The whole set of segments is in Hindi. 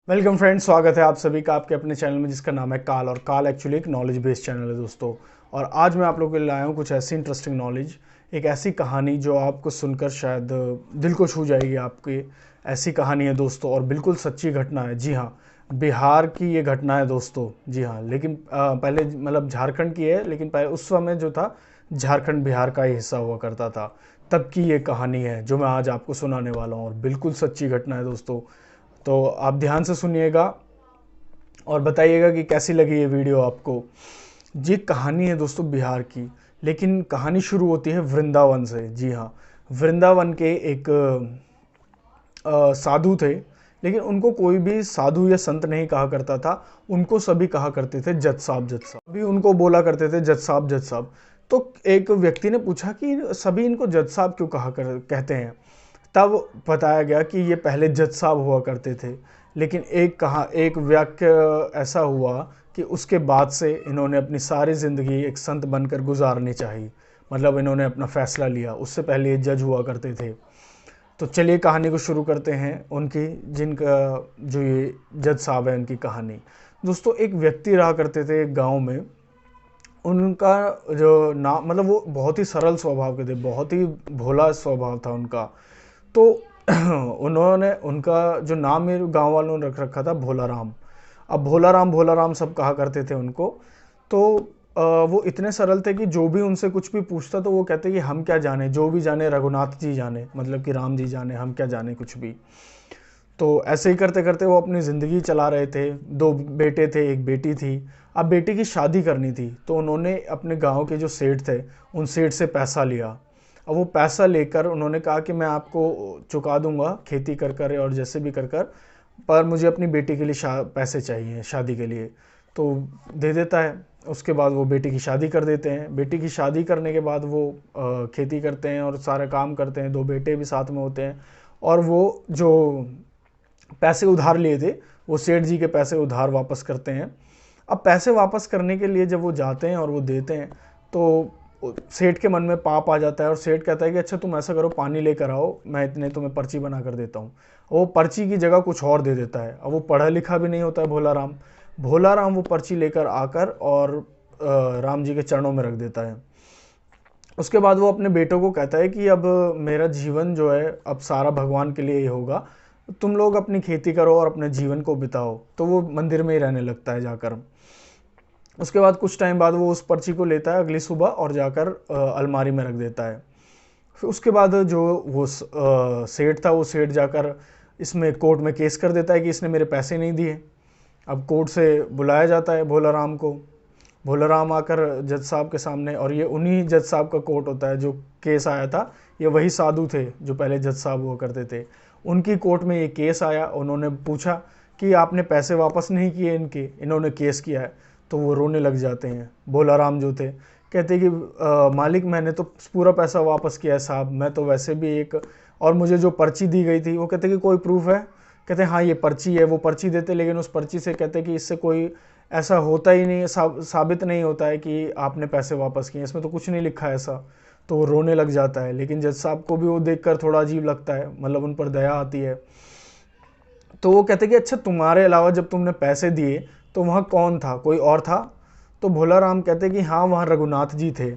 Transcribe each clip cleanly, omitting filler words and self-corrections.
वेलकम फ्रेंड्स, स्वागत है आप सभी का आपके अपने चैनल में जिसका नाम है काल। और काल एक्चुअली एक नॉलेज बेस्ड चैनल है दोस्तों। और आज मैं आप लोगों के लिए लाया हूँ कुछ ऐसी इंटरेस्टिंग नॉलेज, एक ऐसी कहानी जो आपको सुनकर शायद दिल को छू जाएगी आपके। ऐसी कहानी है दोस्तों और बिल्कुल सच्ची घटना है। जी हाँ, बिहार की ये घटना है दोस्तों। जी हाँ, लेकिन पहले मतलब झारखंड की है, लेकिन पहले उस समय जो था झारखंड बिहार का ही हिस्सा हुआ करता था। तब की ये कहानी है जो मैं आज आपको सुनाने वाला हूँ और बिल्कुल सच्ची घटना है दोस्तों। तो आप ध्यान से सुनिएगा और बताइएगा कि कैसी लगी ये वीडियो आपको। ये कहानी है दोस्तों बिहार की, लेकिन कहानी शुरू होती है वृंदावन से। जी हाँ, वृंदावन के एक साधु थे, लेकिन उनको कोई भी साधु या संत नहीं कहा करता था। उनको सभी कहा करते थे जज साहब जज साहब, अभी उनको बोला करते थे जज साहब जज साहब। तो एक व्यक्ति ने पूछा कि सभी इनको जज साहब क्यों कहते हैं। तब बताया गया कि ये पहले जज साहब हुआ करते थे, लेकिन एक वाक्य ऐसा हुआ कि उसके बाद से इन्होंने अपनी सारी ज़िंदगी एक संत बनकर गुजारनी चाहिए। मतलब इन्होंने अपना फैसला लिया, उससे पहले ये जज हुआ करते थे। तो चलिए कहानी को शुरू करते हैं उनकी, जिनका जो ये जज साहब है उनकी कहानी। दोस्तों, एक व्यक्ति रहा करते थे एक गांव में। उनका जो नाम, मतलब वो बहुत ही सरल स्वभाव के थे, बहुत ही भोला स्वभाव था उनका। तो उन्होंने उनका जो नाम मेरे गांव वालों ने रख रखा था भोला राम। अब भोला राम सब कहा करते थे उनको। तो वो इतने सरल थे कि जो भी उनसे कुछ भी पूछता तो वो कहते कि हम क्या जाने, जो भी जाने रघुनाथ जी जाने, मतलब कि राम जी जाने, हम क्या जाने कुछ भी। तो ऐसे ही करते करते वो अपनी ज़िंदगी चला रहे थे। दो बेटे थे, एक बेटी थी। अब बेटी की शादी करनी थी, तो उन्होंने अपने गांव के जो सेठ थे उन सेठ से पैसा लिया। अब वो पैसा लेकर उन्होंने कहा कि मैं आपको चुका दूंगा खेती कर कर और जैसे भी कर कर, पर मुझे अपनी बेटी के लिए पैसे चाहिए शादी के लिए। तो दे देता है। उसके बाद वो बेटी की शादी कर देते हैं। बेटी की शादी करने के बाद वो खेती करते हैं और सारे काम करते हैं। दो बेटे भी साथ में होते हैं। और वो जो पैसे उधार लिए थे, वो सेठ जी के पैसे उधार वापस करते हैं। अब पैसे वापस करने के लिए जब वो जाते हैं और वो देते हैं, तो सेठ के मन में पाप आ जाता है और सेठ कहता है कि अच्छा तुम ऐसा करो, पानी लेकर आओ, मैं इतने तुम्हें पर्ची बना कर देता हूँ। वो पर्ची की जगह कुछ और दे देता है। अब वो पढ़ा लिखा भी नहीं होता है भोला राम वो पर्ची लेकर आकर और राम जी के चरणों में रख देता है। उसके बाद वो अपने बेटों को कहता है कि अब मेरा जीवन जो है अब सारा भगवान के लिए ही होगा, तुम लोग अपनी खेती करो और अपने जीवन को बिताओ। तो वो मंदिर में ही रहने लगता है जाकर। उसके बाद कुछ टाइम बाद वो उस पर्ची को लेता है अगली सुबह और जाकर अलमारी में रख देता है। फिर उसके बाद जो वो सेठ था, वो सेठ जाकर इसमें कोर्ट में केस कर देता है कि इसने मेरे पैसे नहीं दिए। अब कोर्ट से बुलाया जाता है भोला राम को। भोला राम आकर जज साहब के सामने, और ये उन्हीं जज साहब का कोर्ट होता है जो केस आया था। ये वही साधु थे जो पहले जज साहब हुआ करते थे। उनकी कोर्ट में ये केस आया। उन्होंने पूछा कि आपने पैसे वापस नहीं किए इन्होंने केस किया है। तो वो रोने लग जाते हैं। भोला राम जो थे कहते कि मालिक मैंने तो पूरा पैसा वापस किया है साहब, मैं तो वैसे भी एक, और मुझे जो पर्ची दी गई थी, वो कहते कि कोई प्रूफ है। कहते हाँ ये पर्ची है। वो पर्ची देते, लेकिन उस पर्ची से कहते कि इससे कोई ऐसा होता ही नहीं है, साबित नहीं होता है कि आपने पैसे वापस किए, इसमें तो कुछ नहीं लिखा है ऐसा। तो वो रोने लग जाता है। लेकिन जज साहब को भी वो देखकर थोड़ा अजीब लगता है, मतलब उन पर दया आती है। तो वो कहते कि अच्छा तुम्हारे अलावा जब तुमने पैसे दिए तो वहाँ कौन था, कोई और था। तो भोला राम कहते कि हाँ वहाँ रघुनाथ जी थे,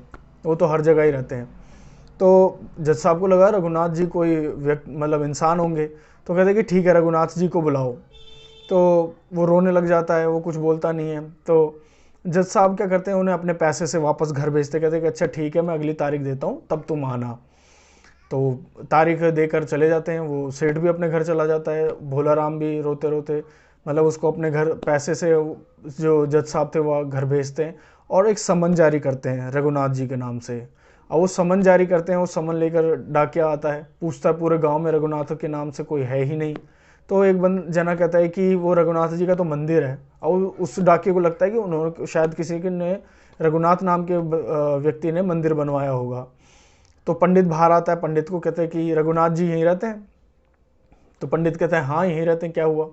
वो तो हर जगह ही रहते हैं। तो जज साहब को लगा रघुनाथ जी कोई व्यक्ति, मतलब इंसान होंगे। तो कहते कि ठीक है रघुनाथ जी को बुलाओ। तो वो रोने लग जाता है, वो कुछ बोलता नहीं है। तो जज साहब क्या करते हैं, उन्हें अपने पैसे से वापस घर भेजते, कहते कि अच्छा ठीक है मैं अगली तारीख देता हूँ, तब तुम आना। तो तारीख देकर चले जाते हैं। वो सेठ भी अपने घर चला जाता है, भोला राम भी रोते रोते, मतलब उसको अपने घर पैसे से जो जज साहब थे वह घर भेजते हैं और एक समन जारी करते हैं रघुनाथ जी के नाम से। और वो समन जारी करते हैं, वो समन लेकर डाकिया आता है, पूछता है पूरे गांव में रघुनाथ के नाम से कोई है ही नहीं। तो एक जना कहता है कि वो रघुनाथ जी का तो मंदिर है। और उस डाकिये को लगता है कि उन्होंने शायद किसी के ने रघुनाथ नाम के व्यक्ति ने मंदिर बनवाया होगा। तो पंडित बाहर आता है, पंडित को कहते हैं कि रघुनाथ जी यहीं रहते हैं। तो पंडित कहता है हाँ यहीं रहते हैं, क्या हुआ।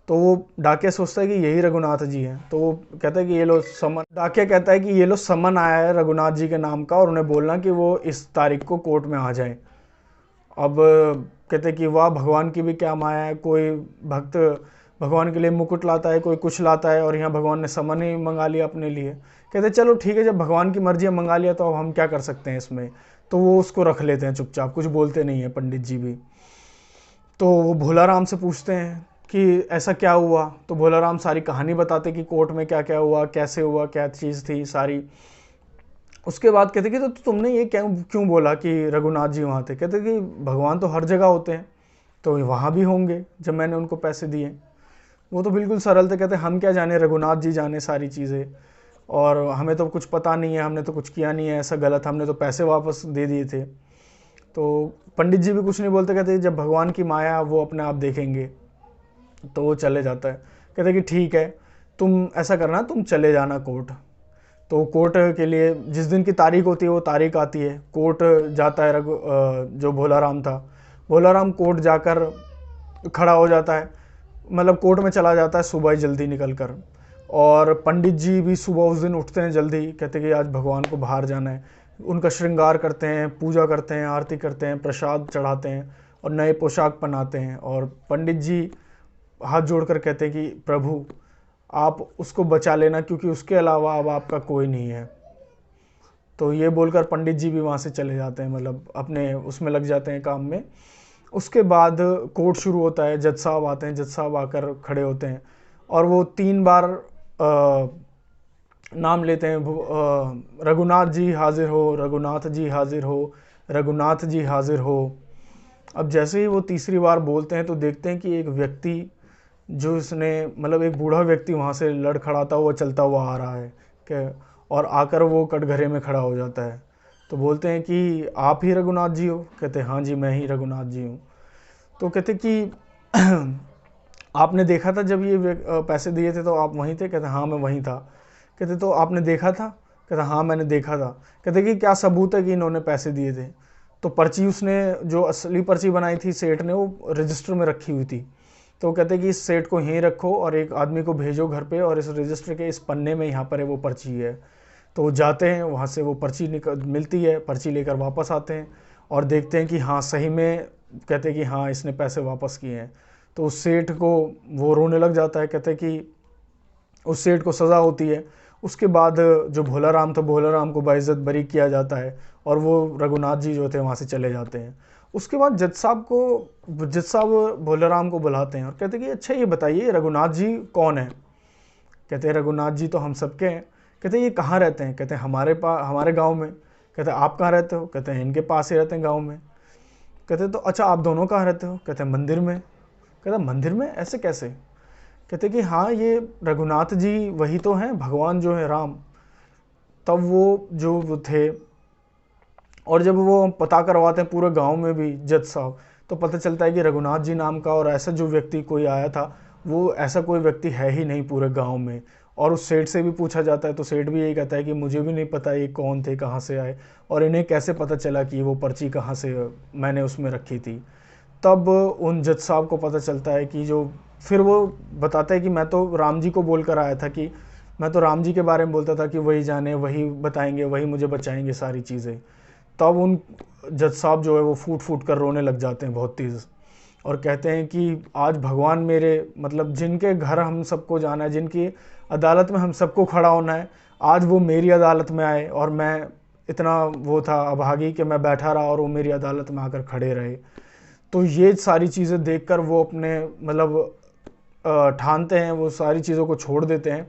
तो वो डाकिया सोचता है कि यही रघुनाथ जी हैं। तो वो कहता है कि ये लो समन, डाकिया कहता है कि ये लो समन आया है रघुनाथ जी के नाम का, और उन्हें बोलना कि वो इस तारीख को कोर्ट में आ जाएं। अब कहते कि वाह भगवान की भी क्या माया है, कोई भक्त भगवान के लिए मुकुट लाता है, कोई कुछ लाता है, और यहाँ भगवान ने समन ही मंगा लिया अपने लिए। कहते चलो ठीक है, जब भगवान की मर्जी है मंगा लिया तो अब हम क्या कर सकते हैं इसमें। तो वो उसको रख लेते हैं चुपचाप, कुछ बोलते नहीं है पंडित जी भी। तो वो भोला राम से पूछते हैं कि ऐसा क्या हुआ। तो भोला राम सारी कहानी बताते कि कोर्ट में क्या क्या हुआ, कैसे हुआ, क्या चीज़ थी सारी। उसके बाद कहते कि तो तुमने ये क्यों बोला कि रघुनाथ जी वहाँ थे। कहते कि भगवान तो हर जगह होते हैं, तो वहाँ भी होंगे जब मैंने उनको पैसे दिए। वो तो बिल्कुल सरल थे, कहते हम क्या जाने, रघुनाथ जी जाने सारी चीज़ें, और हमें तो कुछ पता नहीं है, हमने तो कुछ किया नहीं है ऐसा गलत, हमने तो पैसे वापस दे दिए थे। तो पंडित जी भी कुछ नहीं बोलते, कहते जब भगवान की माया वो अपने आप देखेंगे। तो वो चले जाता है, कहते कि ठीक है, तुम ऐसा करना, तुम चले जाना कोर्ट। तो कोर्ट के लिए जिस दिन की तारीख होती है वो तारीख आती है, कोर्ट जाता है जो भोला राम था। भोला राम कोर्ट जाकर खड़ा हो जाता है, मतलब कोर्ट में चला जाता है सुबह ही जल्दी निकल कर। और पंडित जी भी सुबह उस दिन उठते हैं जल्दी, कहते कि आज भगवान को बाहर जाना है। उनका श्रृंगार करते हैं, पूजा करते हैं, आरती करते हैं, प्रसाद चढ़ाते हैं और नए पोशाक पहनाते हैं। और पंडित जी हाथ जोड़कर कहते हैं कि प्रभु आप उसको बचा लेना, क्योंकि उसके अलावा अब आपका कोई नहीं है। तो ये बोलकर पंडित जी भी वहाँ से चले जाते हैं, मतलब अपने उसमें लग जाते हैं काम में। उसके बाद कोर्ट शुरू होता है, जज साहब आते हैं, जज साहब आकर खड़े होते हैं और वो 3 बार नाम लेते हैं, रघुनाथ जी हाजिर हो, रघुनाथ जी हाजिर हो, रघुनाथ जी हाजिर हो। अब जैसे ही वो तीसरी बार बोलते हैं तो देखते हैं कि एक व्यक्ति जो इसने मतलब एक बूढ़ा व्यक्ति वहाँ से लड़खड़ाता हुआ चलता हुआ आ रहा है कि, और आकर वो कटघरे में खड़ा हो जाता है। तो बोलते हैं कि आप ही रघुनाथ जी हो। कहते हैं हाँ जी मैं ही रघुनाथ जी हूँ। तो कहते कि आपने देखा था जब ये पैसे दिए थे तो आप वहीं थे। कहते हाँ मैं वहीं था। कहते तो आपने देखा था। कहते हाँ मैंने देखा था। कहते कि क्या सबूत है कि इन्होंने पैसे दिए थे। तो पर्ची उसने जो असली पर्ची बनाई थी सेठ ने, वो रजिस्टर में रखी हुई थी। तो कहते कि इस सेठ को यहीं रखो और एक आदमी को भेजो घर पे, और इस रजिस्टर के इस पन्ने में यहाँ पर है वो पर्ची है। तो वो जाते हैं, वहाँ से वो पर्ची मिलती है, पर्ची लेकर वापस आते हैं और देखते हैं कि हाँ सही में, कहते हैं कि हाँ इसने पैसे वापस किए हैं। तो उस सेठ को वो रोने लग जाता है। कहते हैं कि उस सेठ को सज़ा होती है। उसके बाद जो भोला राम था, भोला राम को बाइज्जत बरी किया जाता है और वो रघुनाथ जी जो थे वहाँ से चले जाते हैं। उसके बाद जज साहब भोला राम को बुलाते हैं और कहते हैं कि अच्छा ये बताइए रघुनाथ जी कौन है। कहते हैं रघुनाथ जी तो हम सबके हैं। कहते हैं ये कहाँ रहते हैं। कहते हैं हमारे गाँव में। कहते हैं आप कहाँ रहते हो। कहते हैं इनके पास ही रहते हैं गाँव में। कहते तो अच्छा आप दोनों कहाँ रहते हो। कहते हैं मंदिर में। कहते हैं मंदिर में, ऐसे कैसे। कहते कि हाँ ये रघुनाथ जी वही तो हैं, भगवान जो है राम। तब वो जो वो थे, और जब वो पता करवाते हैं पूरे गांव में भी जज साहब, तो पता चलता है कि रघुनाथ जी नाम का और ऐसा जो व्यक्ति कोई आया था, वो ऐसा कोई व्यक्ति है ही नहीं पूरे गांव में। और उस सेठ से भी पूछा जाता है तो सेठ भी यही कहता है कि मुझे भी नहीं पता ये कौन थे, कहाँ से आए, और इन्हें कैसे पता चला कि वो पर्ची कहाँ से मैंने उसमें रखी थी। तब उन जज साहब को पता चलता है कि जो, फिर वो बताता है कि मैं तो राम जी को बोलकर आया था, कि मैं तो राम जी के बारे में बोलता था कि वही जाने, वही बताएंगे, वही मुझे बचाएंगे सारी चीज़ें। तब उन जज साहब जो है वो फूट फूट कर रोने लग जाते हैं बहुत तेज़, और कहते हैं कि आज भगवान मेरे, मतलब जिनके घर हम सबको जाना है, जिनकी अदालत में हम सबको खड़ा होना है, आज वो मेरी अदालत में आए और मैं इतना वो था अभागी कि मैं बैठा रहा और वो मेरी अदालत में आकर खड़े रहे। तो ये सारी चीज़ें देखकर वो अपने मतलब ठानते हैं, वो सारी चीज़ों को छोड़ देते हैं।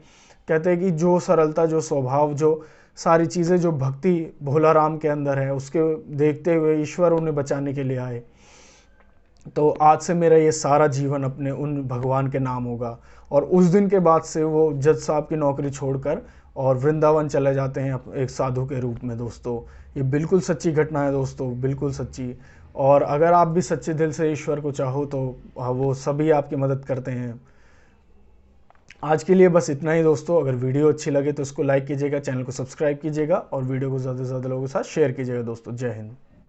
कहते हैं कि जो सरलता, जो स्वभाव, जो सारी चीज़ें, जो भक्ति भोला राम के अंदर है, उसके देखते हुए ईश्वर उन्हें बचाने के लिए आए। तो आज से मेरा ये सारा जीवन अपने उन भगवान के नाम होगा। और उस दिन के बाद से वो जज साहब की नौकरी छोड़कर और वृंदावन चले जाते हैं एक साधु के रूप में। दोस्तों ये बिल्कुल सच्ची घटना है दोस्तों, बिल्कुल सच्ची। और अगर आप भी सच्चे दिल से ईश्वर को चाहो तो वो सभी आपकी मदद करते हैं। आज के लिए बस इतना ही दोस्तों। अगर वीडियो अच्छी लगे तो इसको लाइक कीजिएगा, चैनल को सब्सक्राइब कीजिएगा और वीडियो को ज़्यादा से ज़्यादा लोगों के साथ शेयर कीजिएगा दोस्तों। जय हिंद।